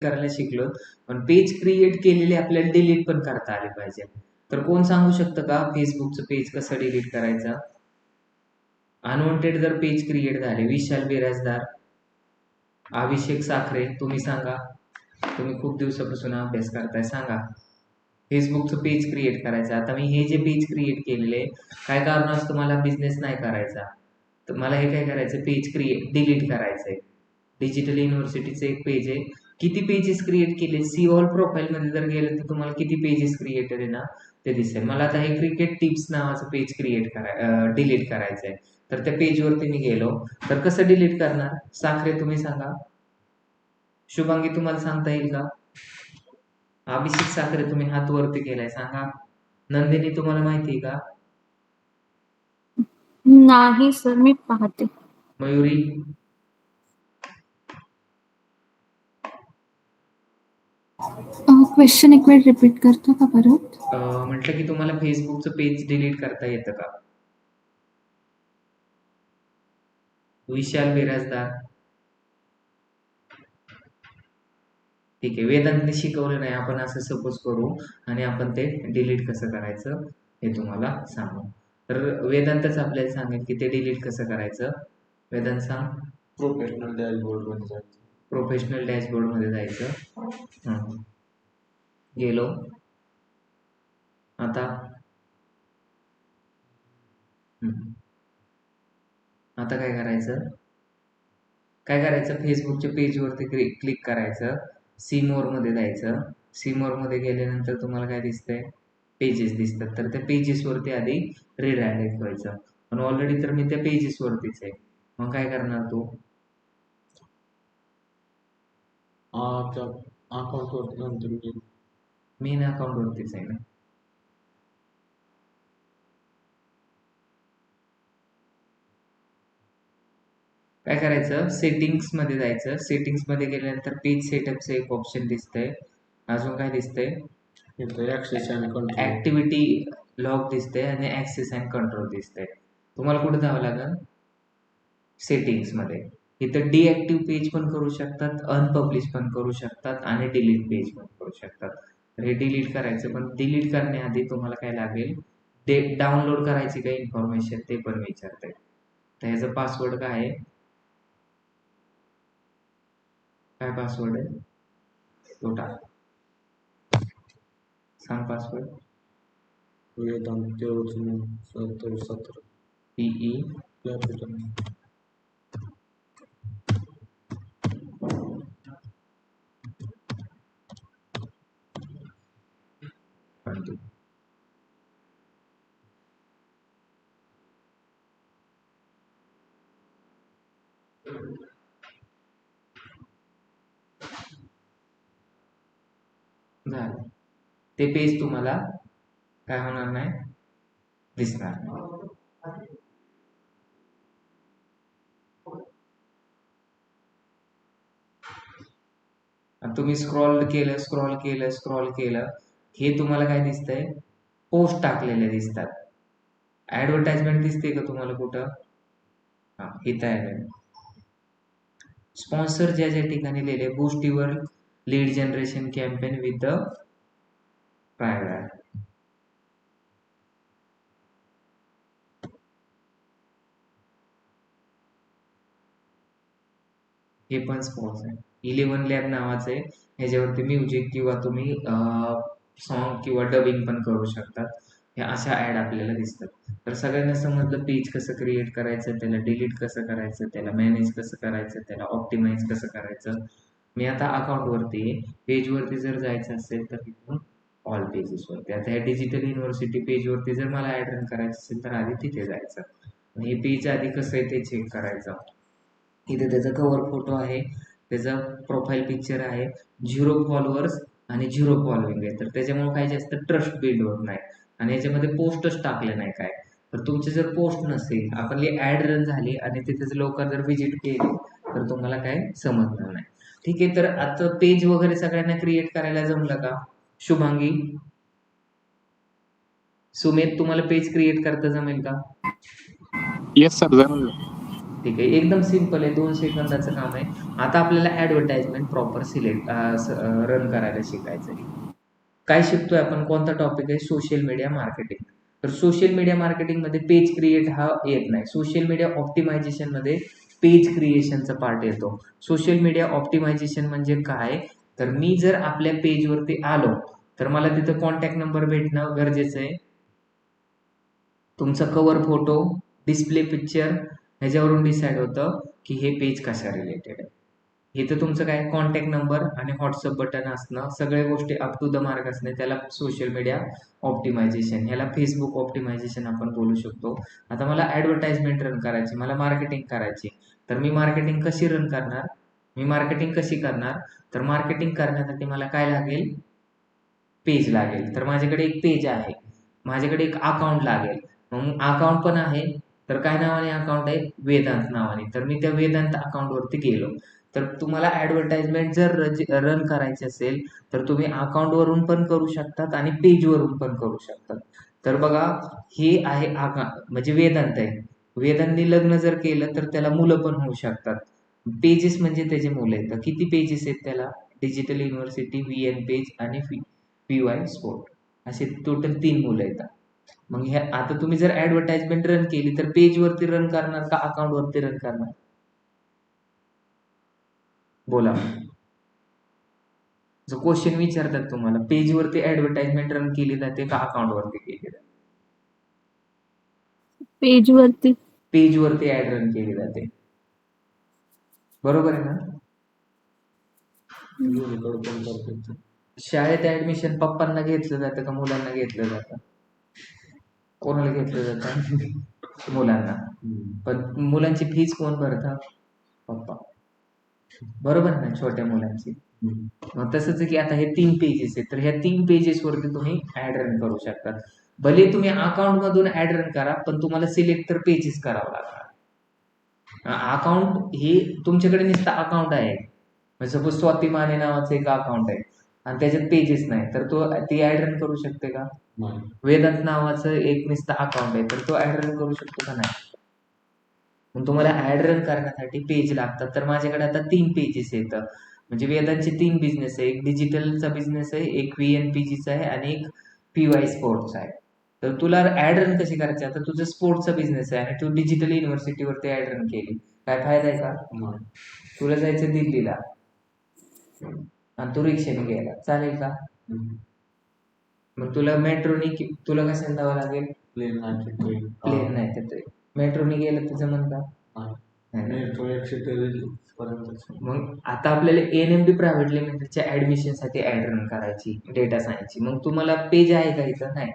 करायला शिकलो, पण पेज क्रिएट केलेले आपल्याला डिलीट पण करता आले पाहिजे. तर कोण सांगू शकतं का फेसबुकचं पेज कसं डिलीट करायचं? अनवॉन्टेड जर पेज क्रिएट झाले, विशाल बिराजदार, अभिषेक साखरे, तुम्ही सांगा. तुम्ही खूप दिवसापासून अभ्यास करताय, सांगा. फेसबुकचं पेज क्रिएट करायचं. आता मी हे जे पेज क्रिएट केलेले, काय कारण असतं मला बिझनेस नाही करायचा, तर मला हे काय करायचं, पेज क्रिएट डिलीट करायचंय. डिजिटल युनिव्हर्सिटीचं एक पेज आहे. किती पेजेस क्रिएट केले, सी ऑल प्रोफाईलमध्ये जर गेलं तर तुम्हाला किती पेजेस क्रिएटेड आहे ना ते दिसेल. मला आता हे क्रिकेट टिप्स नावाचं पेज डिलीट करायचं आहे. तर त्या पेजवरती मी गेलो, तर कसं डिलीट करणार, साखरे तुम्ही सांगा. शुभांगी तुम्हाला सांगता येईल का? अभिषेक साखरे तुम्ही हात वरती केलाय, सांगा. नंदिनी तुम्हाला माहिती आहे का? नाही सर, मी पाहते. मयुरी, क्वेश्चन एक वेळ रिपीट करतो का परत? म्हटलं की तुम्हाला फेसबुकचं पेज डिलीट करता येतं का? विशाल बिराजदार, ठीक आहे. वेदांतने शिकवलं नाही, आपण असं सपोज करू आणि आपण ते डिलीट कसं करायचं हे तुम्हाला सांगू. तर वेदांतच आपल्याला सांगेल की ते डिलीट कसं करायचं. वेदांत सांग. प्रोफेशनल डॅशबोर्ड मध्ये जायचं. प्रोफेशनल डॅशबोर्ड मध्ये जायचं. गेलो. आता आता काय करायचं, फेसबुकच्या पेजवरती क्लिक करायचं. सी मोर मध्ये जायचं. सी मोर मध्ये गेल्यानंतर तुम्हाला काय दिसतंय, पेजेस दिसतात. तर त्या पेजेस वरती आधी रिडायरेक्ट व्हायचं. पण ऑलरेडी तर मी त्या पेजेस वरतीच आहे, मग काय करणार तू? अकाउंट वरती नंतर मेन अकाउंट वरतीच आहे ना. काय करायचं, सेटिंग्स मध्ये जायचं. सेटिंग्स मध्ये गेल्यानंतर पेज सेटअपचं एक ऑप्शन दिसतंय. अजून काय दिसतंय, ऍक्सेस आणि कंट्रोल, ऍक्टिव्हिटी लॉग दिसतंय आणि ऍक्सेस अँड कंट्रोल दिसतंय. तुम्हाला कुठे जावं लागेल, सेटिंग्स मध्ये. इथं डिएक्टिव्ह पेज पण करू शकतात, अनपब्लिश पण करू शकतात आणि डिलीट पेज पण करू शकतात. तर हे डिलीट करायचं, पण डिलीट करण्याआधी तुम्हाला काय लागेल, ते डाउनलोड करायची काही इन्फॉर्मेशन ते पण विचारते. तर ह्याचा पासवर्ड काय आहे, काय पासवर्ड आहे तो टाक, सांग पासवर्ड. वेदांत 17 पीई झालं. ते पेज तुम्हाला काय होणार नाही, दिसणार नाही. तुम्ही स्क्रॉल केलं, हे तुम्हाला काय दिसतंय, पोस्ट टाकलेले दिसतात. ऍडव्हर्टाइजमेंट दिसते का तुम्हाला कुठं? हा, इथं आहे. स्पॉन्सर ज्या ज्या ठिकाणी लिहिले, boost your lead generation campaign with the private, हे पण स्पॉन्स आहे. 11 लॅब नावाचं आहे, ह्याच्यावरती म्युझिक किंवा तुम्ही सॉन्ग किंवा डबिंग पण करू शकतात. ह्या अशा ऍड आपल्याला दिसतात. तर सगळ्यांना समजलं पेज कसं क्रिएट करायचं, त्याला डिलीट कसं करायचं, त्याला मॅनेज कसं करायचं, त्याला ऑप्टिमाइज कसं करायचं. मी आता अकाउंट वरती आहे. पेज वरती जर जायचं असेल तर तिथून ऑल पेजेस वरती. आता ह्या डिजिटल युनिव्हर्सिटी पेज वरती जर मला ऍड रन करायचं असेल तर आधी तिथे जायचं. हे पेज आधी कसं आहे ते चेक करायचं. इथे त्याचा कव्हर फोटो आहे, त्याचा प्रोफाईल पिक्चर आहे, 0 फॉलोअर्स आणि 0 फॉलोइंग आहे. तर त्याच्यामुळे काय जास्त ट्रस्ट बिल्ड होत नाही आणि याच्यामध्ये पोस्टच टाकले नाही काय. तर तुमची जर पोस्ट नसेल, आपली ऍड रन झाली आणि तिथे लोक जर व्हिजिट केली तर तुम्हाला काय समजणार नाही. ठीक आहे. तर आता पेज वगैरे सगळ्यांना क्रिएट करायला जमलं का? शुभांगी, सुमेध, तुम्हाला पेज क्रिएट करता जमेल का? येस सर, जमेल. ठीक आहे, एकदम सिंपल आहे, 2 सेकंदाचं काम आहे. आता आपल्याला ॲडव्हर्टाइजमेंट प्रॉपर सिलेक्ट रन करायला शिकायचं आहे. काय शिकतोय आपण, कोणता टॉपिक आहे, सोशल मीडिया मार्केटिंग. तर सोशल मीडिया मार्केटिंगमध्ये पेज क्रिएट हा येत नाही. सोशल मीडिया ऑप्टिमायझेशनमध्ये पेज क्रिएशनचा पार्ट येतो. सोशल मीडिया ऑप्टिमायझेशन म्हणजे काय, तर मी जर आपल्या पेजवरती आलो तर मला तिथं कॉन्टॅक्ट नंबर भेटणं गरजेचं आहे. तुमचा कव्हर फोटो, डिस्प्ले पिक्चर ह्याच्यावरून डिसाईड होतं की हे पेज कशा रिलेटेड आहे. इथं तुमचं काय कॉन्टॅक्ट नंबर आणि व्हॉट्सअप बटन असणं, सगळ्या गोष्टी अप टू द मार्क असणे, त्याला सोशल मीडिया ऑप्टिमायझेशन, ह्याला फेसबुक ऑप्टिमायझेशन आपण बोलू शकतो. आता मला ॲडव्हर्टाइजमेंट रन करायची, मला मार्केटिंग करायची, तर मी मार्केटिंग कशी रन करणार, मी मार्केटिंग कशी करणार, तर मार्केटिंग करण्यासाठी मला काय लागेल, पेज लागेल. तर माझ्याकडे एक पेज आहे, माझ्याकडे एक अकाउंट लागेल. मग अकाउंट पण आहे, तर काय नावाने अकाउंट आहे, वेदांत नावाने. तर मी त्या वेदांत अकाउंटवरती गेलो. तर तुम्हाला ॲडव्हर्टाइजमेंट जर रन करायची असेल तर तुम्ही अकाउंटवरून पण करू शकतात आणि पेजवरून पण करू शकतात. तर बघा, हे आहे म्हणजे वेदांत आहे. वेदांनी लग्न जर केलं तर त्याला मुलं पण होऊ शकतात. पेजेस म्हणजे त्याचे मुलं आहेत. तर किती पेजेस आहेत त्याला, डिजिटल युनिव्हर्सिटी, VN पेज आणि PY स्पोर्ट, असे टोटल 3 मुलं येतात. मग ह्या आता तुम्ही जर ॲडव्हर्टाइजमेंट रन केली तर पेजवरती रन करणार का अकाउंटवरती रन करणार, बोला. जो क्वेश्चन विचारतात तुम्हाला, पेजवरती ॲडव्हर्टाइजमेंट रन केली जाते का अकाउंटवरती केली जाते, पेज वरती. पेजवरती ॲड रन केली जाते, बरोबर आहे ना. दोन्हीकडे पण करता येतं. शाळेत ऍडमिशन पप्पांना घेतलं जातं का मुलांना घेतलं जातं, कोणाला घेतलं जातं, मुलांना. पण मुलांची फीज कोण भरतं, पप्पा, बरोबर ना, छोट्या मुलांची. मग तसंच आहे की आता हे 3 पेजेस आहेत, तर ह्या 3 पेजेसवरती तुम्ही ऍड रन करू शकता. भले तुम्ही अकाउंट मधून ऍड रन करा, पण तुम्हाला सिलेक्ट तर पेजेस करावं लागणार. अकाउंट हे तुमच्याकडे नुसतं अकाउंट आहे, सपोज स्वाती माने नावाचं एक अकाउंट आहे आणि त्याच्यात पेजेस नाही, तर तो ती ऍड रन करू शकते का. वेदांत नावाचं एक नुसतं अकाउंट आहे, तर तो ऍड रन करू शकतो का नाही. मग तुम्हाला ऍड रन करण्यासाठी पेज लागतात. तर माझ्याकडे आता 3 पेजेस येतं, म्हणजे वेदांचे 3 बिझनेस आहे, एक डिजिटलचा बिझनेस आहे, एक VNPGचा आहे आणि एक PY स्पोर्ट्सचा आहे. तर तुला ऍड रन कशी करायची, आता तुझं स्पोर्ट्सचा बिझनेस आहे आणि तू डिजिटल युनिव्हर्सिटीवरती ऍड रन केली, काय फायदा आहे का. तुला जायचं दिल्लीला आणि तू रिक्षाने गेला, चालेल का. मग तुला मेट्रोनी, तुला कशाने जावं लागेल, प्लेन नाही तर मेट्रोने गेलं तर जमन का. मग आता आपल्याला NMD प्रायव्हेट लिमिटेडच्या ऍडमिशनसाठी ऍड रन करायची, डेटा सायन्सची. मग तुम्हाला पेज आहे का इथं, नाही.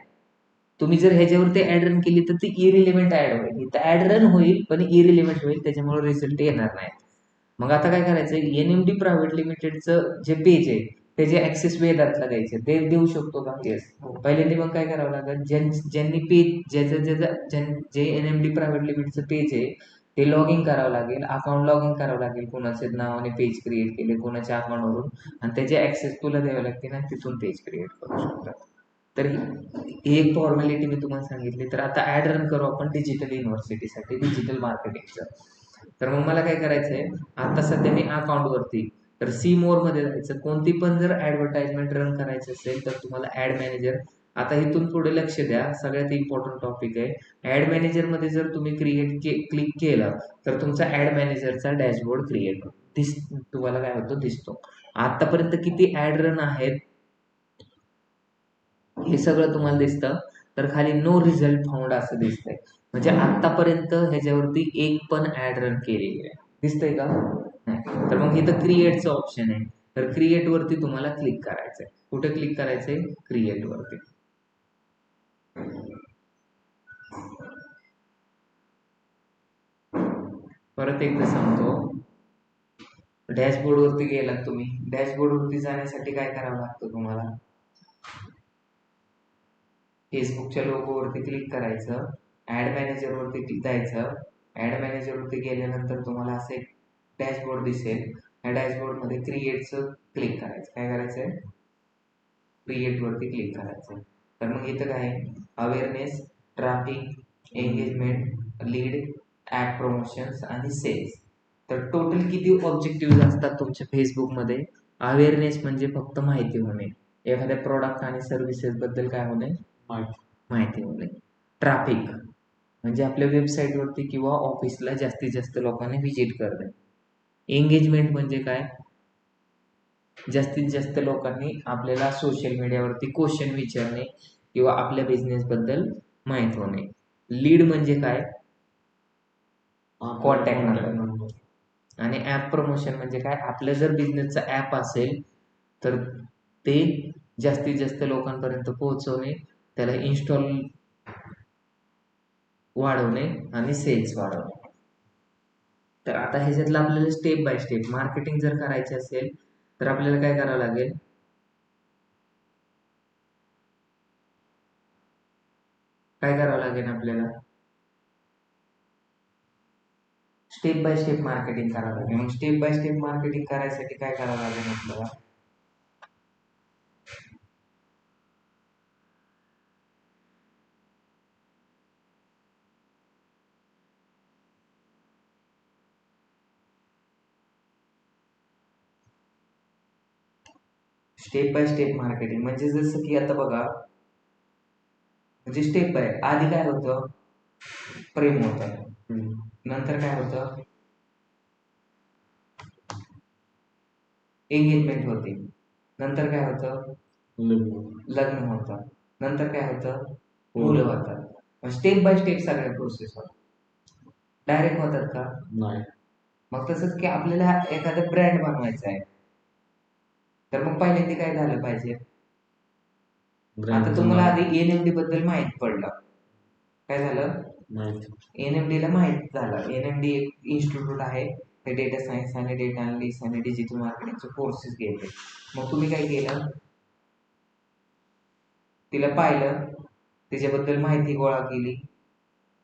तुम्ही जर ह्याच्यावरती ऍड रन केली तर ती इरिलिव्हेंट ऍड होईल, इथं ऍड रन होईल पण इरिलिव्हेंट होईल, त्याच्यामुळे रिझल्ट येणार नाही. मग आता काय करायचं, NMD प्रायव्हेट लिमिटेडचं जे पेज आहे त्याचे ऍक्सेस वेदांतला द्यायचे, ते देऊ शकतो का, येस. पहिल्यांदा मग काय करावं लागेल, ज्यांनी पेज जे NMD प्रायव्हेट लिमिटेडचं पेज आहे ते लॉग इन करावं लागेल, अकाउंट लॉग इन करावं लागेल, कोणाच्या नावाने पेज क्रिएट केले, कोणाच्या अकाउंटवरून, आणि त्याचे ऍक्सेस तुला द्यावे लागतील आणि तिथून पेज क्रिएट करू शकतात. तर ही एक फॉर्मॅलिटी मी तुम्हाला सांगितली. तर आता ऍड रन करू आपण डिजिटल युनिव्हर्सिटीसाठी, डिजिटल मार्केटिंगचं. तर मग मला काय करायचंय, आता सध्या मी अकाउंटवरती, तर सी मोर मध्ये जायचं. कोणती पण जर ऍडव्हर्टाइजमेंट रन करायची असेल तर तुम्हाला ऍड मॅनेजर, आता इथून पुढे लक्ष द्या, सगळ्यात इम्पॉर्टंट टॉपिक आहे. ऍड मॅनेजर मध्ये जर तुम्ही क्लिक केलं तर तुमचा ऍड मॅनेजरचा डॅशबोर्ड क्रिएट होतो, तुम्हाला काय होतो, दिसतो. आतापर्यंत किती ऍड रन आहेत हे सगळं तुम्हाला दिसतं. तर खाली नो रिझल्ट फाउंड असं दिसतंय, म्हणजे आतापर्यंत ह्याच्यावरती एक पण ऍड रन केलेली आहे, दिसतंय का, नाही. तर मग इथं क्रिएटचं ऑप्शन आहे, तर क्रिएट वरती तुम्हाला क्लिक करायचंय. कुठे क्लिक करायचंय, क्रिएट वरती. परत एकदा सांगतो, डॅशबोर्ड वरती गेलात तुम्ही, डॅशबोर्ड वरती जाण्यासाठी काय करावं लागतं तुम्हाला, फेसबुकच्या लोगोवरती क्लिक करायचं, ऍड मॅनेजर वरती जायचं. ऍड मॅनेजर वरती गेल्यानंतर तुम्हाला असं एक डॅशबोर्ड दिसेल, या डॅशबोर्ड मध्ये क्रिएटचं क्लिक करायचं. काय करायचंय, क्रिएट वरती क्लिक करायचं. तर मग इथं काय आहे, awareness, traffic, engagement, lead, app promotions आणि सेल्स. तर टोटल किती ऑब्जेक्टिव्ह असतात तुमच्या फेसबुकमध्ये? अवेअरनेस म्हणजे फक्त माहिती होणे, एखाद्या प्रोडक्ट आणि सर्व्हिसेस बद्दल काय होणे, माहिती होणे. ट्रॅफिक म्हणजे आपल्या वेबसाईटवरती किंवा ऑफिसला जास्तीत जास्त लोकांनी व्हिजिट करणे. एंगेजमेंट म्हणजे काय? जास्तीत जास्त लोकांनी आपल्याला सोशल मीडियावरती क्वेश्चन विचारणे किंवा आपल्या बिझनेस बद्दल माहित होणे. लीड म्हणजे काय? Contact number. आणि ऍप प्रमोशन म्हणजे काय? आपलं जर बिझनेसचा ऍप असेल तर ते जास्तीत जास्त लोकांपर्यंत पोहोचवणे, त्याला इन्स्टॉल वाढवणे आणि सेल्स वाढवणे. तर आता ह्याच्यातलं आपल्याला स्टेप बाय स्टेप मार्केटिंग जर करायचे असेल तर आपल्याला काय करावं लागेल? काय करावं लागेल आपल्याला? स्टेप बाय स्टेप मार्केटिंग करावं लागेल. मग स्टेप बाय स्टेप मार्केटिंग करायसाठी काय करावं लागेल आपल्याला? स्टेप बाय स्टेप मार्केटिंग म्हणजे जसं की आता बघा, म्हणजे स्टेप बाय आधी काय होतं? प्रेम होतं, नंतर काय होतं? एंगेजमेंट होती, नंतर काय होतं? लग्न होतं, नंतर काय होतं? मुलं होतात. स्टेप बाय स्टेप सगळ्या प्रोसेस होतात. डायरेक्ट होतात का? नाही. मग तसंच की आपल्याला एखादा ब्रँड बनवायचा आहे, तर मग पहिल्यांदा काय झालं पाहिजे? आता तुम्हाला आधी एनएमडी बद्दल माहित पडलं. काय झालं? एनएमडी ला माहित झालं. एनएमडी एक इन्स्टिट्यूट आहे, ते डेटा सायन्स आणि डेटा अनालिस्ट आणि डिजिटल मार्केटिंगचे कोर्सेस घेते. मग तुम्ही काय केलं? तिला पाहिलं, त्याच्याबद्दल माहिती गोळा केली,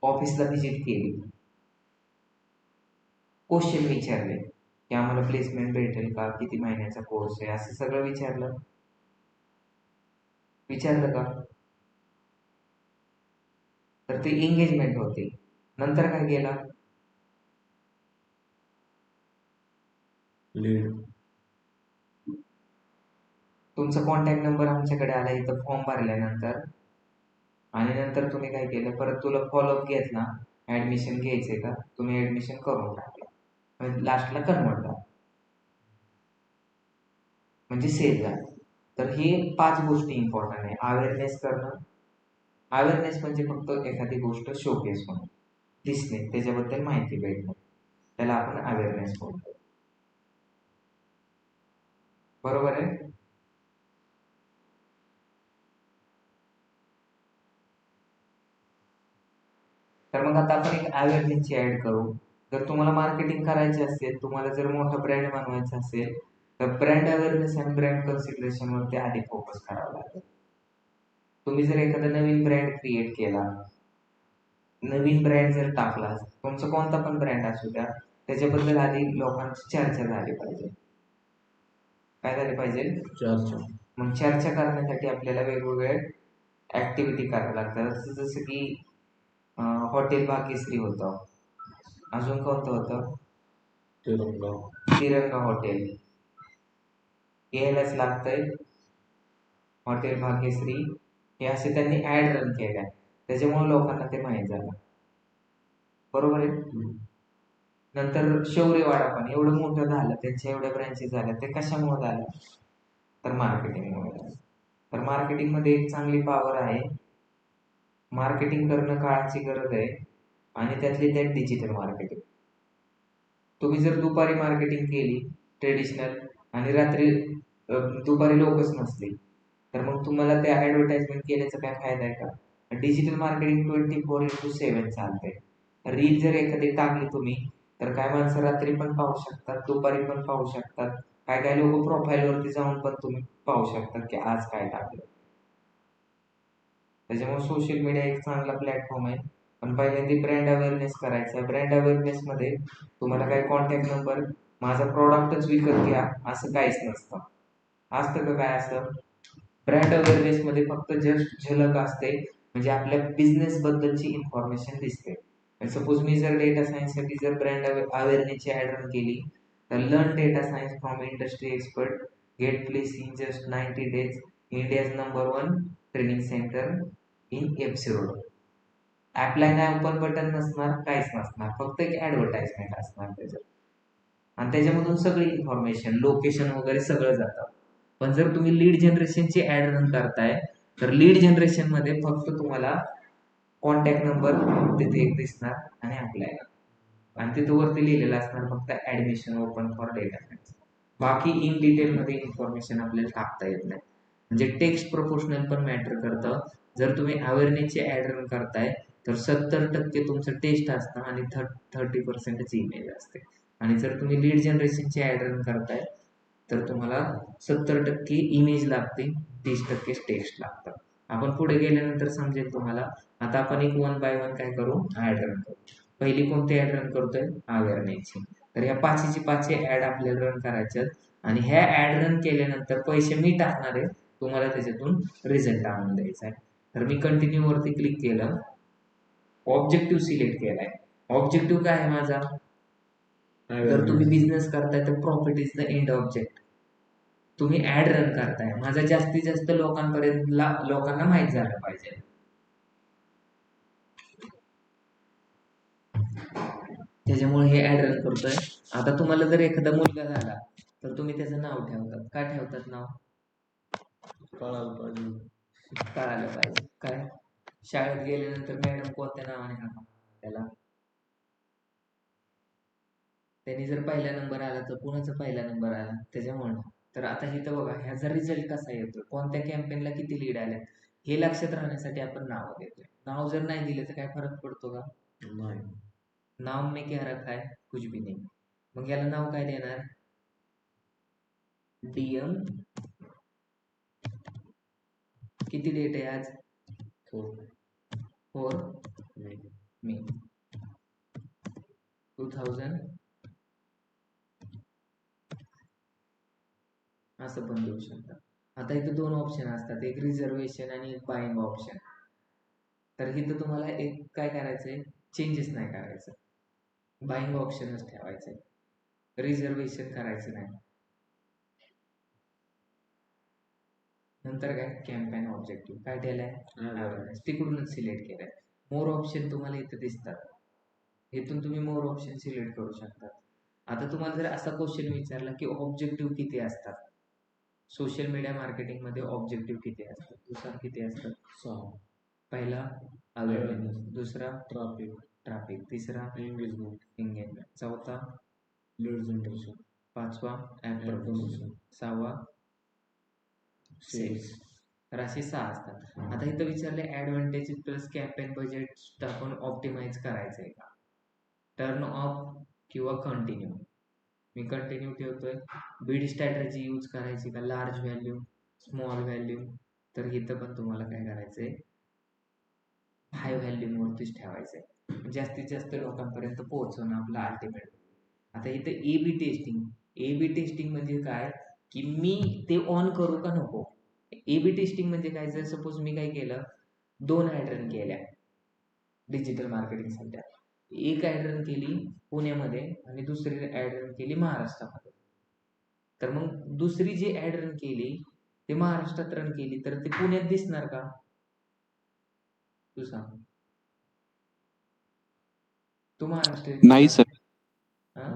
ऑफिसला व्हिजिट केली, क्वेश्चन विचारले की आम्हाला प्लेसमेंट भेटेल का, किती महिन्याचा कोर्स आहे, असं सगळं विचारलं का? तर ती एंगेजमेंट होते. नंतर काय केला? लीड. तुमचा कॉन्टॅक्ट नंबर आमच्याकडे आला इथं फॉर्म भरल्यानंतर, आणि नंतर तुम्ही काय केलं? परत तुला फॉलोअप घेतला, ऍडमिशन घ्यायचंय का, तुम्ही ऍडमिशन करून टाकलं, लास्टला कन्वर्ट झाला, म्हणजे सेल झाला. तर हे 5 गोष्टी इम्पॉर्टंट आहे. अवेअरनेस करणं. अवेअरनेस म्हणजे फक्त एखादी गोष्ट शोकेस होणं, दिसणे, त्याच्याबद्दल माहिती भेटणं, त्याला आपण अवेअरनेस बोलतो. बरोबर आहे? तर मग आता आपण एक अवेअरनेसची ऍड करू. जर तुम्हाला मार्केटिंग करायचे असेल, तुम्हाला जर मोठा ब्रँड बनवायचा असेल, तर ब्रँड अवेअरनेस आणि ब्रँड कन्सिडरेशन वरती आधी फोकस करावा लागेल. तुम्ही जर एखादा नवीन ब्रँड क्रिएट केला, नवीन ब्रँड जर टाकला, तुमचा कोणता पण ब्रँड असू द्या, त्याच्याबद्दल आधी लोकांची चर्चा झाली पाहिजे. काय झाली पाहिजे? चर्चा. मग चर्चा करण्यासाठी आपल्याला वेगवेगळे ऍक्टिव्हिटी कराव्या लागतात. जसं की हॉटेल भाग्यश्री होतं, अजून कोणतं होतं? तिरंगा हॉटेल. यायलाच लागतंय हॉटेल भाग्यश्री, हे असे त्यांनी ऍड रन केल्या, त्याच्यामुळे लोकांना ते माहीत झालं. बरोबर आहे? नंतर शौर्य वडापाव एवढं मोठं झालं, त्यांच्या एवढ्या ब्रँचेस झाल्या, ते कशामुळे झालं? तर मार्केटिंगमुळे झालं. तर मार्केटिंग मध्ये एक चांगली पॉवर आहे. मार्केटिंग करणं काळाची गरज आहे, आणि त्यातली त्यात डिजिटल मार्केटिंग. तुम्ही जर दुपारी मार्केटिंग केली ट्रेडिशनल, आणि रात्री दुपारी लोकच नसतील, तर मग तुम्हाला त्या ऍडव्हर्टाइजमेंट केल्याचा काय फायदा आहे का? डिजिटल मार्केटिंग 24/7 चालते. रील जर एखादी टाकली तुम्ही, तर काय माणसं रात्री पण पाहू शकतात, दुपारी पण पाहू शकतात, काय काय लोक प्रोफाईल वरती जाऊन पण तुम्ही पाहू शकतात की आज काय टाकलं. त्याच्यामुळे सोशल मीडिया एक चांगला प्लॅटफॉर्म आहे. पण पहिल्यांदा ब्रँड अवेअरनेस करायचा. ब्रँड अवेअरनेस मध्ये तुम्हाला काय कॉन्टॅक्ट नंबर, माझा प्रॉडक्टच विकत घ्या असं काहीच नसतं. असतं का काय असतं? ब्रँड अवेअरनेस मध्ये फक्त जस्ट झलक असते, म्हणजे आपल्या बिझनेस बद्दलची इन्फॉर्मेशन दिसते. सपोज मी जर डेटा सायन्ससाठी जर ब्रँड अवेअरनेसची ॲड रन केली तर learn data science from industry expert get place in just 90 days India's number 1 training centre in FC road. Apply नाही ओपन बटन नसणार, काहीच नसणार, फक्त एक ॲडव्हर्टाइजमेंट असणार त्याच्यात आणि त्याच्यामधून सगळी इन्फॉर्मेशन लोकेशन वगैरे सगळं जातं. पण जर तुम्ही लीड जनरेशनची ॲड रन करताय तर लीड जनरेशनमध्ये फक्त तुम्हाला कॉन्टॅक्ट नंबर तिथे एक दिसणार आणि अप्लाय आणि तिथं वरती लिहिलेलं असणार फक्त admission open for data science. बाकी इन डिटेलमध्ये इन्फॉर्मेशन आपल्याला टाकता येत नाही. म्हणजे टेक्स्ट प्रोपोर्शनल पण मॅटर करतं. जर तुम्ही अवेअरनेसची ॲड रन करताय तर 70% तुमचं टेस्ट असतं आणि 30%च इमेज असते. आणि जर तुम्ही लीड जनरेशनची ॲड रन करताय तर तुम्हाला 70% इमेज लागते, 30% टेक्स्ट लागतं. आपण पुढे गेल्यानंतर समजेल तुम्हाला. आता आपण एक 1 by 1 काय करू, ॲड रन करू. पहिली कोणती ॲड रन करतोय, अवेअरनेसची. तर ह्या पाचीची पाची ॲड आपल्याला रन करायच्यात आणि ह्या ॲड रन केल्यानंतर पैसे मी टाकणार आहे, तुम्हाला त्याच्यातून रिझल्ट आणून द्यायचा आहे. तर मी कंटिन्यू वरती क्लिक केलं, ऑब्जेक्टिव्ह सिलेक्ट केलाय. ऑब्जेक्टिव्ह काय आहे माझा, जर तुम्ही बिझनेस करताय तर profit is the end object. तुम्ही ॲड रन करताय, माझा जास्तीत जास्त लोकांना माहीत झालं पाहिजे. त्याच्यामुळे हे ॲड रन करतोय. आता तुम्हाला जर एखादा मुलगा झाला तर तुम्ही त्याचं नाव ठेवतात. काय ठेवतात नाव, कळायला पाहिजे. कळालं पाहिजे. काय शाळेत गेल्यानंतर मॅडम कोणत्या नावाने हाका त्याला, त्यांनी जर पहिला नंबर आला तर कुणाचा पहिला नंबर आला त्याच्यामुळे. तर आता इथं बघा ह्याचा रिझल्ट कसा येतो, कोणत्या कॅम्पेनला किती लीड आल्या हे लक्षात राहण्यासाठी आपण नाव देतोय. नाव जर नाही दिलं तर काय फरक पडतो का, नाही. नाव में क्या रखा है, कुछ भी नहीं. मग याला नाव काय देणार, डीएम. किती डेट आहे आज, 4 मे 2000. असं पण देऊ शकता. आता इथं दोन ऑप्शन असतात, एक रिझर्वेशन आणि एक बाईंग ऑप्शन. तर इथं तुम्हाला एक काय करायचंय, चेंजेस नाही करायचं, बाईंग ऑप्शनच ठेवायचंय, रिझर्वेशन करायचं नाही. नंतर काय, कॅम्पेन ऑब्जेक्टिव्ह काय केलंय, अवेअरनेस तिकडूनच सिलेक्ट केलंय. मोर ऑप्शन तुम्हाला इथं दिसतात, इथून तुम्ही मोर ऑप्शन सिलेक्ट करू शकता. आता तुम्हाला जर असा क्वेश्चन विचारला की ऑब्जेक्टिव्ह किती असतात, सोशल मीडिया मार्केटिंग मध्ये ऑब्जेक्टिव्ह किती असतात, दुसरा किती असतात, 6. पहिला अवेअरनेस, दुसरा ट्रॅफिक, तिसरा एंगेजमेंट, चौथा लीड जनरेशन, पाचवा ॲप प्रमोशन, सहावा सेल्स. तर असे 6 असतात. आता इथं विचारले ॲडव्हान्टेज प्लस कॅम्पेन बजेट टाकून ऑप्टिमाइज करायचं आहे का, टर्न ऑफ किंवा कंटिन्यू. मी कंटिन्यू ठेवतोय. बीड स्ट्रॅटेजी यूज करायची का, लार्ज व्हॅल्यू, स्मॉल व्हॅल्यू. तर इथं पण तुम्हाला काय करायचंय, हाय व्हॅल्यूवरतीच ठेवायचंय, जास्तीत जास्त लोकांपर्यंत पोहोचवणं आपलं अल्टिमेट. आता इथं A B testing. A B testing म्हणजे काय, की मी ते ऑन करू का नको. ए बी टेस्टिंग म्हणजे काय, जर सपोज मी काय केलं, 2 ॲड रन केल्या डिजिटल मार्केटिंगसाठी. एक ॲड रन केली पुण्यामध्ये आणि दुसरी ॲड रन केली महाराष्ट्रामध्ये. तर मग दुसरी जी ॲड रन केली ते महाराष्ट्रात रन केली तर ते पुण्यात दिसणार का, तू सांग. तू महाराष्ट्रीयन नाही सर. हा,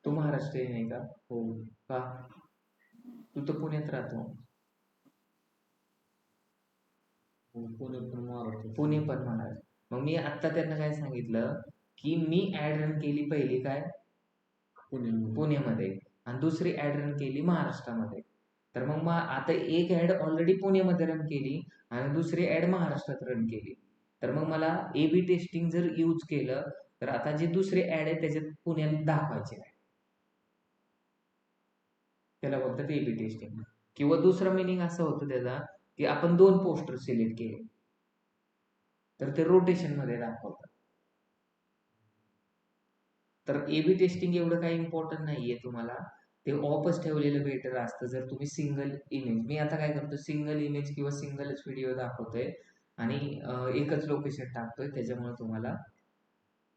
तू महाराष्ट्रीयन आहे का, हो का, तू तर पुण्यात राहतो. पुणे पण महाराष्ट्र. मग मी आता त्यांना काय सांगितलं की मी ॲड रन केली पहिली काय पुण्यामध्ये आणि दुसरी ॲड रन केली महाराष्ट्रामध्ये. तर मग आता एक ॲड ऑलरेडी पुण्यामध्ये रन केली आणि दुसरी ॲड महाराष्ट्रात रन केली. तर मग मला ए बी टेस्टिंग जर यूज केलं तर आता जी दुसरी ॲड आहे त्याच्यात पुण्यात दाखवायची नाही, त्याला बोलतात ए बी टेस्टिंग. किंवा दुसरं मिनिंग असं होतं त्याचा की आपण 2 पोस्टर सिलेक्ट केले तर ते रोटेशन मध्ये दाखवतात. तर ए बी टेस्टिंग एवढं काही इम्पॉर्टंट नाहीये तुम्हाला, ते ऑफच ठेवलेलं बेटर असतं. जर तुम्ही सिंगल इमेज, मी आता काय करतो, सिंगल इमेज किंवा सिंगलच व्हिडिओ दाखवतोय आणि एकच लोकेशन टाकतोय, त्याच्यामुळे तुम्हाला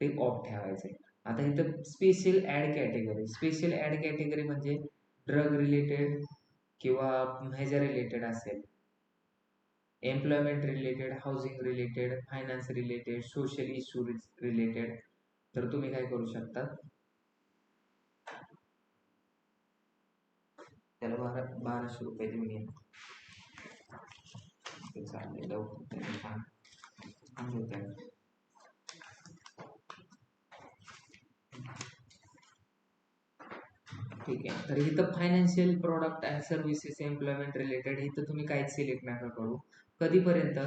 ते ऑफ ठेवायचे. आता इथं special ad category, special ad category म्हणजे ड्रग रिलेटेड किंवा ह्याच्या रिलेटेड असेल, employment related, housing related, finance related, social issue related, तर तुम्ही काय करू शकता, त्याला 1200 रुपये देऊन येईल. चालेल, ठीक आहे. तर इथं financial product and services employment related इथं तुम्ही काहीच सिलेक्ट नका करू. कधीपर्यंत,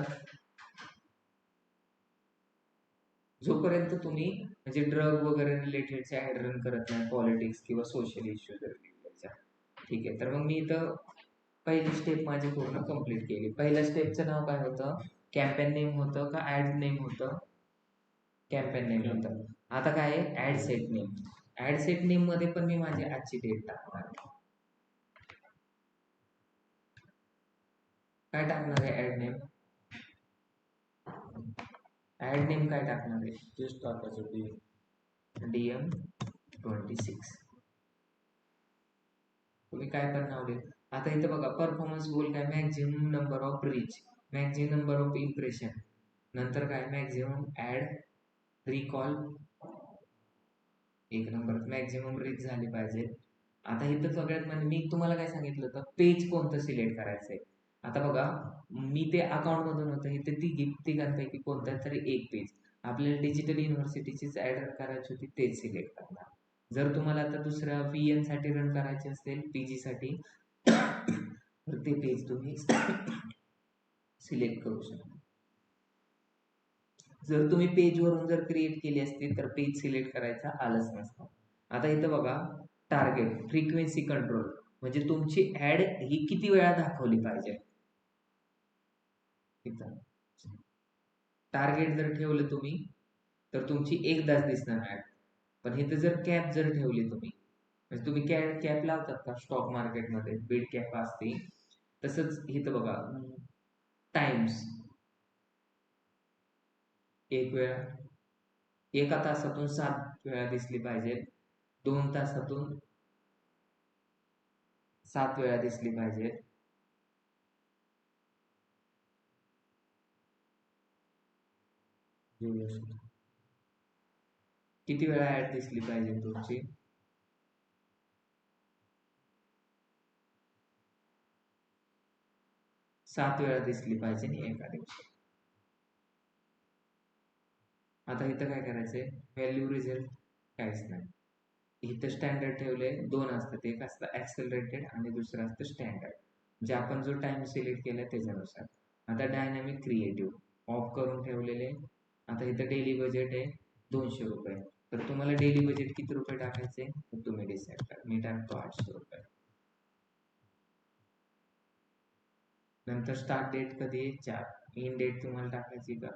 जोपर्यंत तुम्ही म्हणजे ड्रग वगैरे रिलेटेडचे ऍड रन करत नाही, पॉलिटिक्स किंवा सोशल इश्यू रिलेटेडच्या. ठीक आहे. तर मग मी इथं पहिली स्टेप माझी पूर्ण कंप्लीट केली. पहिल्या स्टेपचं नाव काय होतं, कॅम्पेन नेम होतं का ऍड नेम होतं, कॅम्पेन नेम होतं. आता काय आहे, ad set name. Ad set name मध्ये पण मी माझी आजची डेट टाकणार. काय टाकणार आहे ऍड नेम, ऍड नेम काय टाकणार आहे, तेच टाकायचं DM26. तुम्ही काय पण नाव देत. आता इथं बघा परफॉर्मन्स गोल काय, maximum number of reach, maximum number of impression, नंतर काय मॅक्झिमम ऍड रिकॉल, एक नंबर मॅक्झिमम रीच झाली पाहिजे. आता इथं सगळ्यात म्हणजे मी तुम्हाला काय सांगितलं होतं, पेज कोणतं सिलेक्ट करायचंय. आता बघा मी ते अकाउंट मधून होतं, इथे तिघांपैकी कोणत्या तरी एक पेज आपल्याला डिजिटल युनिव्हर्सिटीचीच ऍड करायची होती, तेच सिलेक्ट करणार. जर तुम्हाला आता दुसऱ्या VN साठी रन करायचे असेल, PG साठी, तर ते पेज तुम्ही सिलेक्ट करू शकता. जर तुम्ही पेजवरून जर क्रिएट केली असती तर पेज सिलेक्ट करायचा आलंच नसतं. आता इथं बघा टार्गेट फ्रिक्वेन्सी कंट्रोल, म्हणजे तुमची ऍड ही किती वेळा दाखवली पाहिजे. इथं टार्गेट जर ठेवलं तुम्ही तर तुमची एकदाच दिसणार ऍड. पण इथं जर कॅप जर ठेवली तुम्ही, म्हणजे तुम्ही कॅप लावतात का स्टॉक मार्केटमध्ये, बीड कॅप असते, तसंच इथं बघा टाइम्स, एक वेळा, एका तासातून 7 वेळा दिसली पाहिजे, 2 तासातून 7 वेळा दिसली पाहिजे, किती वेळा ऍड दिसली पाहिजे तुमची, 7 वेळा दिसली पाहिजे एका दिवशी. आता इथं काय करायचंय, व्हॅल्यू रिझल्ट काहीच नाही. इथं स्टँडर्ड ठेवले, 2 असतात, एक असतं ऍक्सेलरेटेड आणि दुसरं असतं स्टँडर्ड, जे आपण जो टाइम सिलेक्ट केला त्याच्यानुसार. आता डायनॅमिक क्रिएटिव्ह ऑफ करून ठेवलेले. आता इथं डेली बजेट आहे 200 रुपये, तर तुम्हाला डेली बजेट किती रुपये टाकायचे तुम्ही डिसाईड करा. मी टाकतो 800 रुपये. नंतर स्टार्ट डेट कधी आहे, 4. इन डेट तुम्हाला टाकायची का,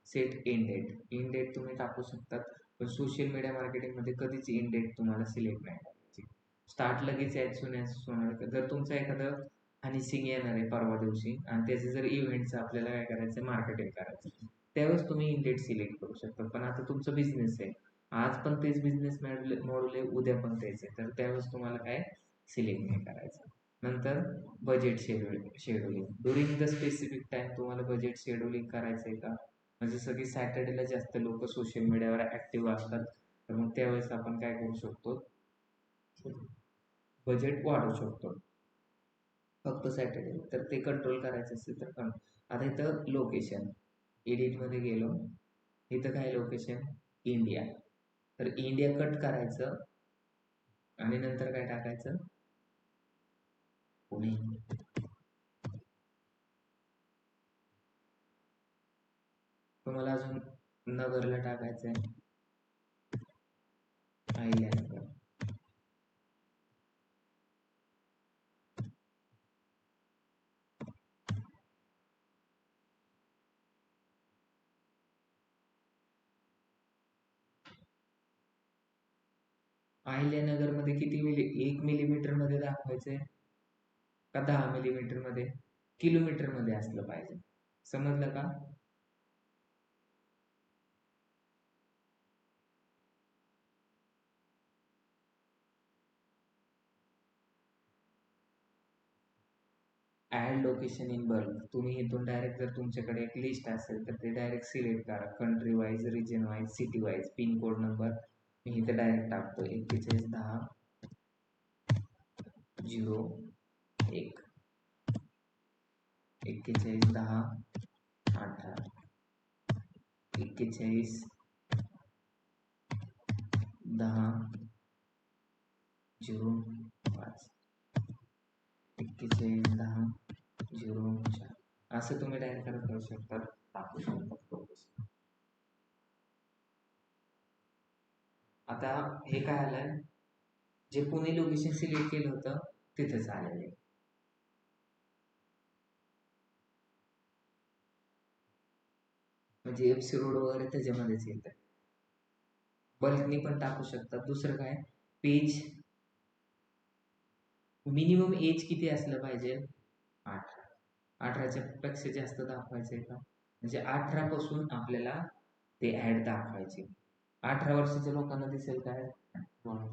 set in date, in date तुम्ही टाकू शकतात, पण सोशल मीडिया मार्केटिंग मध्ये कधीच इन डेट तुम्हाला सिलेक्ट नाही करायची. स्टार्ट लगेच ॲज सून ॲज होणार. जर तुमचं एखादं हनीसिंग येणार आहे परवा दिवशी आणि त्याचं जर इव्हेंटचं आपल्याला काय करायचं, मार्केटिंग करायचं, त्यावेळेस तुम्ही इन डेट सिलेक्ट करू शकता. पण आता तुमचं बिझनेस आहे, आज पण तेच बिझनेस मॉडेल आहे, उद्या पण तेच आहे, तर त्यावेळेस तुम्हाला काय सिलेक्ट नाही करायचं. नंतर budget scheduling during the specific time, तुम्हाला बजेट शेड्यूलिंग करायचं आहे का, म्हणजे सगळी सॅटर्डेला जास्त लोक सोशल मीडियावर ऍक्टिव्ह असतात, तर मग त्यावेळेस आपण काय करू शकतो, बजेट वाढवू शकतो फक्त सॅटर्डे. तर ते कंट्रोल करायचं असेल तर पण. आता इथं लोकेशन, एडिट मध्ये गेलो, इथं काय लोकेशन, इंडिया, तर इंडिया कट करायचं आणि नंतर काय टाकायचं, पुणे. तुम्हाला अजून नगरला टाकायचंय, अहिल्यानगर. अहिल्यानगर मध्ये किती 1 मिलीमीटर मध्ये दाखवायचंय का 10 मिलीमीटर मध्ये, किलोमीटर मध्ये असलं पाहिजे. समजलं का. ऍड लोकेशन इन बल्क, तुम्ही इथून डायरेक्ट जर तुमच्याकडे एक लिस्ट असेल तर ते डायरेक्ट सिलेक्ट करा, country wise, region wise, city wise, pin code number मी इथे डायरेक्ट टाकतो 411001, 411018, 411005, 411004, असं तुम्ही डायरेक्ट करू शकता, टाकू शकता. आता हे काय आलंय, जे पुणे लोकेशन सिलेक्ट केलं होतं तिथेच आलेलं आहे. म्हणजे एफसी रोड वगैरे त्याच्यामध्येच येत आहे. बल्कनी पण टाकू शकतात. दुसरं काय, पेज मिनिमम एज किती असलं पाहिजे, 18च्या पेक्षा जास्त दाखवायचंय का, म्हणजे 18 पासून आपल्याला ते ऍड दाखवायचे. 18 वर्षाच्या लोकांना दिसेल काय,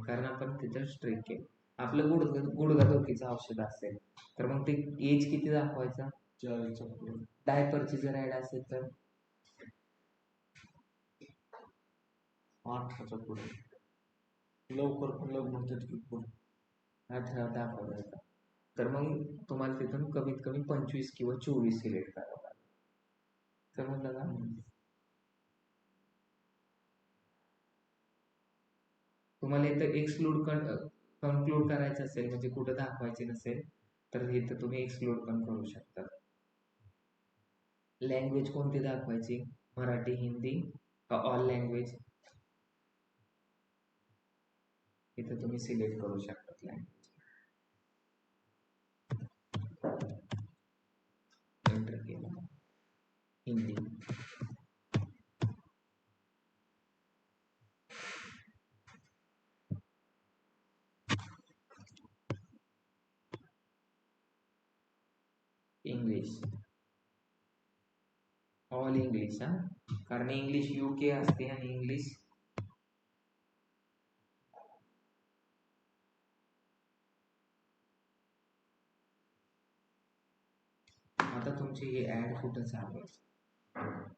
कारण आपण तिथं स्ट्रिक केलं. आपलं गुडघादुखीचं औषध असेल तर मग ते एज किती दाखवायचा, 40च्या पुढे. डायपरची जर ऍड असेल तर 18च्या पुढे. लवकर पण लग्न होतात की पण 18 दाखवायचा. तर मग तुम्हाला तिथून कमीत कमी 25 किंवा 24 सिलेक्ट करावं लागेल. समजलं का? तुम्हाला इथं एक्सक्लूड कन्क्लूड करायचं असेल, म्हणजे कुठं दाखवायचे नसेल तर इथं तुम्ही एक्सक्लूड पण करू शकता. लँग्वेज कोणती दाखवायची, मराठी, हिंदी का ऑल लँग्वेज, इथं तुम्ही सिलेक्ट करू शकता लँग्वेज. एंटर केलं, हिंदी. इंग्लिश, ऑल इंग्लिश, हा, कारण इंग्लिश UK असते आणि इंग्लिश आता तुमची ही ऍड कुठं चालू आहे,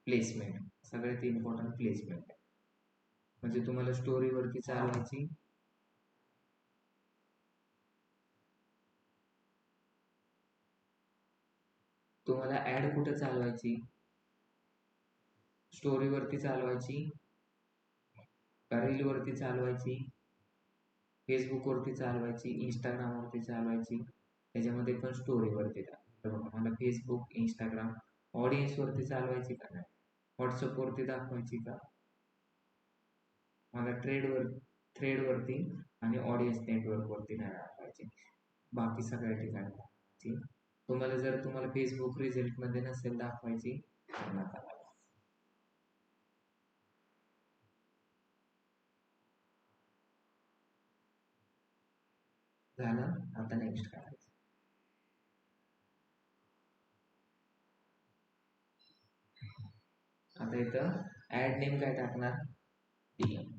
प्लेसमेंट, सगळ्यात इम्पॉर्टंट प्लेसमेंट आहे. म्हणजे तुम्हाला स्टोरीवरती चालवायची, तुम्हाला ऍड कुठं चालवायची, स्टोरीवरती चालवायची का रीलवरती चालवायची, फेसबुकवरती चालवायची, इंस्टाग्रामवरती चालवायची, त्याच्यामध्ये पण स्टोरीवरती. तर मला फेसबुक, इंस्टाग्राम, ऑडियन्सवरती चालवायची का नाही, व्हॉट्सअपवरती दाखवायची का, मला थ्रेडवरती आणि ऑडियन्स नेटवर्कवरती नाही दाखवायची, बाकी सगळ्या ठिकाणी दाखवायची. तुम्हाला फेसबुक रिझल्टमध्ये नसेल दाखवायची तर नका. झालं, आता नेक्स्ट करायचं. आता इथं ऍड नेम काय टाकणार, DM.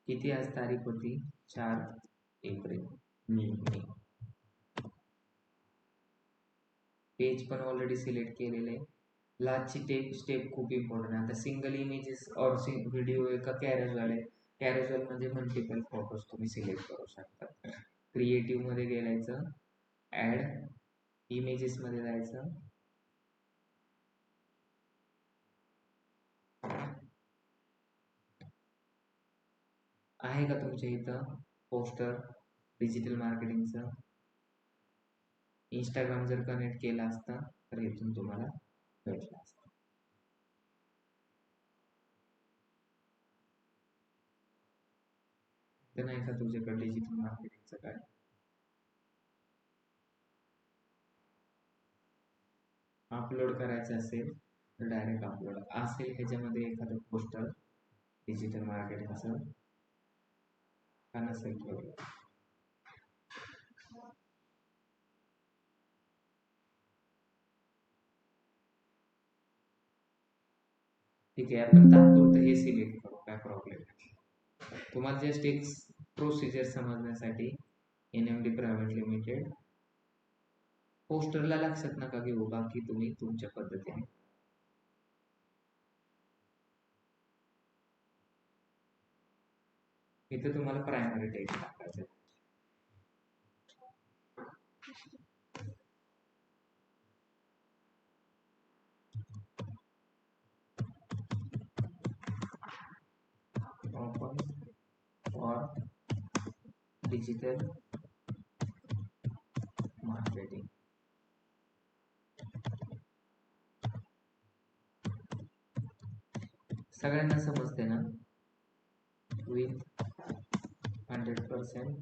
किती आज तारीख होती, 4 एप्रिल. पेज पण ऑलरेडी सिलेक्ट केलेले. लास्टची स्टेप खूप इम्पॉर्टंट आहे. आता सिंगल इमेजेस और व्हिडिओ आहे का कॅरेज्युअल आहे, कॅरेज्युअल म्हणजे मल्टिपल फोटोज तुम्ही सिलेक्ट करू शकता. क्रिएटिव्ह मध्ये गेलायचं, ऍड इमेजेस मध्ये जायचं, आहे का तुमच्या इथं पोस्टर डिजिटल मार्केटिंगचं. इंस्टाग्राम जर कनेक्ट केला असता तर इथून तुम्हाला भेटला असता. तर नाही का तुझ्याकडे डिजिटल मार्केटिंगचं काय, अपलोड करायचं असेल तर डायरेक्ट अपलोड असेल, ह्याच्यामध्ये एखादं पोस्टर डिजिटल मार्केटिंग असेल का नसेल ठेवलं. ठीक आहे, आपण तात्पुरतं हे सिलेक्ट करू, काय प्रॉब्लेम नाही. तुम्हाला जस्ट एक प्रोसिजर समजण्यासाठी, NMD प्रायव्हेट लिमिटेड पोस्टरला लक्षात नका घेऊ, बाकी तुम्ही तुमच्या पद्धतीने. इथे तुम्हाला प्रायमरी टेक्स्ट टाकायचं. Open for digital marketing. सगळ्यांना समजते ना? विथ 100%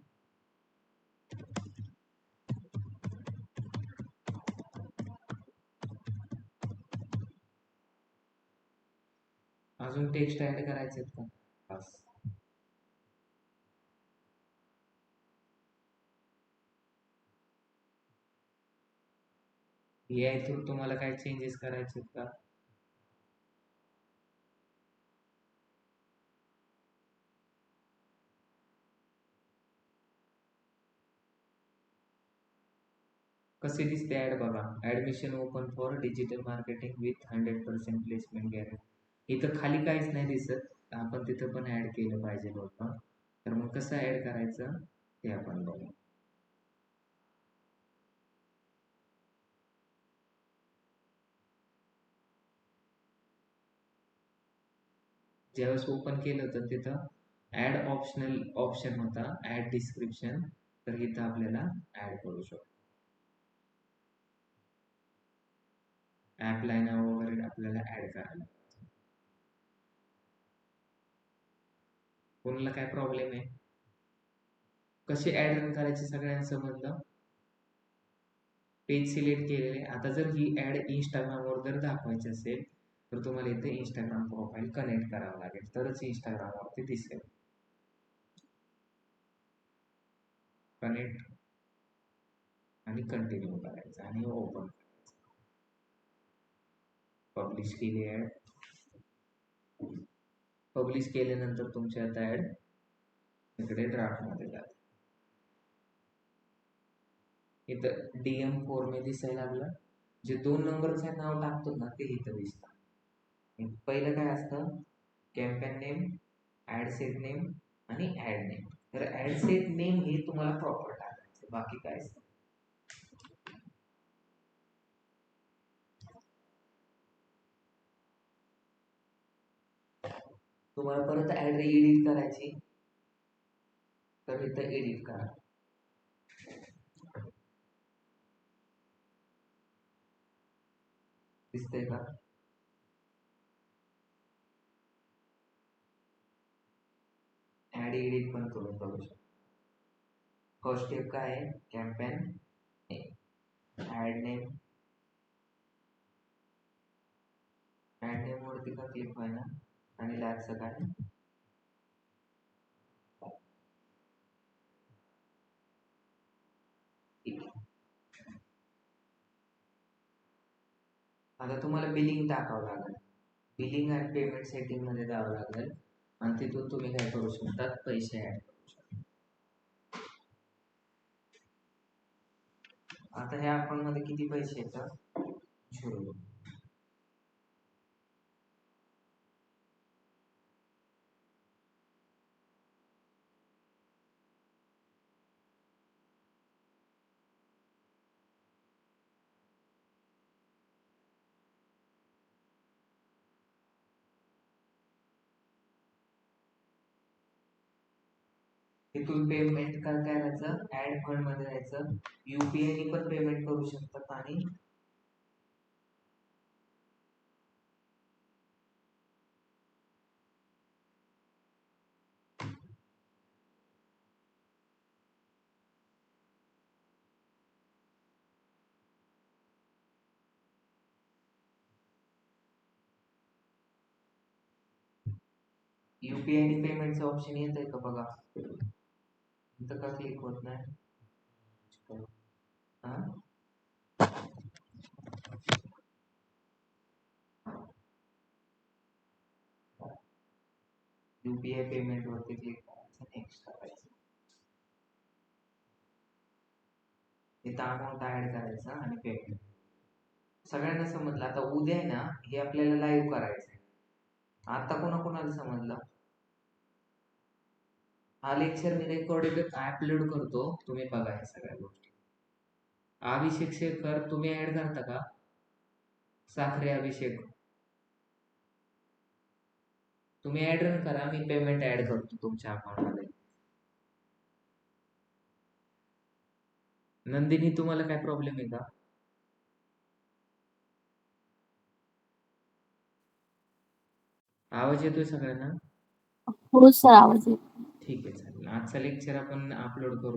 अजून टेक्स्ट ऍड करायचे का? बस. AI थ्रू तुम्हाला काय चेंजेस करायचे का? कसे दिसते ऍड बघा. Admission open for digital marketing with 100% placement guarantee. इथं खाली काहीच नाही दिसत, आपण तिथं पण ऍड केलं पाहिजे होतं. तर मग कसं ऍड करायचं ते आपण बघू. ज्यावेळेस ओपन केलं होतं तिथं ऍड ऑप्शनल ऑप्शन होता, ऍड डिस्क्रिप्शन. तर इथं आपल्याला ऍड करू शकतो. ऍप लाईन वगैरे आपल्याला ऍड करायला. कोणाला काय प्रॉब्लेम आहे? कसे ऍड रन करायचे सगळ्यांना समजलं? पेज सिलेक्ट केलेले. आता जर ही ऍड इंस्टाग्रामवर जर दाखवायची असेल तर तुम्हाला इथे इंस्टाग्राम प्रोफाईल कनेक्ट करावं लागेल, तरच इंस्टाग्रामवरती दिसेल. कनेक्ट आणि कंटिन्यू करायचं आणि ओपन करायचं. पब्लिश केली ऍड. पब्लिश केल्यानंतर तुमची आता ऍड इकडे ड्राफ्ट मध्ये जाते. इथं DM4 मध्ये दिसायला लागलं. जे 2 नंबरचं नाव टाकतो ना ते इथं दिसतं. पहिलं काय असतं? Campaign name, ad set name आणि ऍड नेम. तर ऍड सेट नेम हे तुम्हाला प्रॉपर टाकायचं, बाकी काय. तुम्हाला परत ऍड एडिट करायची तर इथं एडिट करा. दिसतंय का? ऍड एडिट पण करून बघू शकतो. फर्स्ट स्टेप काय आहे? Campaign ad name. Ad name वरती का क्लिक व्हायना आणि लॅबचं काय? आता तुम्हाला बिलिंग टाकावं लागेल. बिलिंग आणि पेमेंट सेटिंग मध्ये जावं लागेल आणि तिथून तुम्ही काय करू शकता? पैसे ऍड करू शकता. आता ह्या अकाउंट मध्ये किती पैसे येतात? 0. तिथून पेमेंट काय करायचं? ऍड फंड मध्ये जायचं. UPI ने पण पेमेंट करू शकतात आणि UPI ने पेमेंटचं ऑप्शन येतंय का बघा. इथं का क्लिक होत नाही? हा, UPI पेमेंट वरती क्लिक करायचं, नेक्स्ट करायचं. इथं अमाऊंट ऍड करायचा आणि पेमेंट. सगळ्यांना समजलं. आता उद्या आहे ना हे आपल्याला लाईव्ह करायचं आहे. आता कोणाकोणाला समजलं? हा लेक्चर मी रेकॉर्डेड अपलोड करतो, तुम्ही बघा हे सगळ्या गोष्टी. अभिषेक शेखर तुम्ही ऍड करता का? साखरे अभिषेक तुम्ही ऍड रन करा, मी पेमेंट ऍड करतो तुमच्या अकाउंट मध्ये. नंदिनी तुम्हाला काय प्रॉब्लेम आहे का? आवाज येतोय सगळ्यांना? हो सर, आवाज येतो. ठीक आहे, चालेल. आजचा लेक्चर आपण अपलोड करू.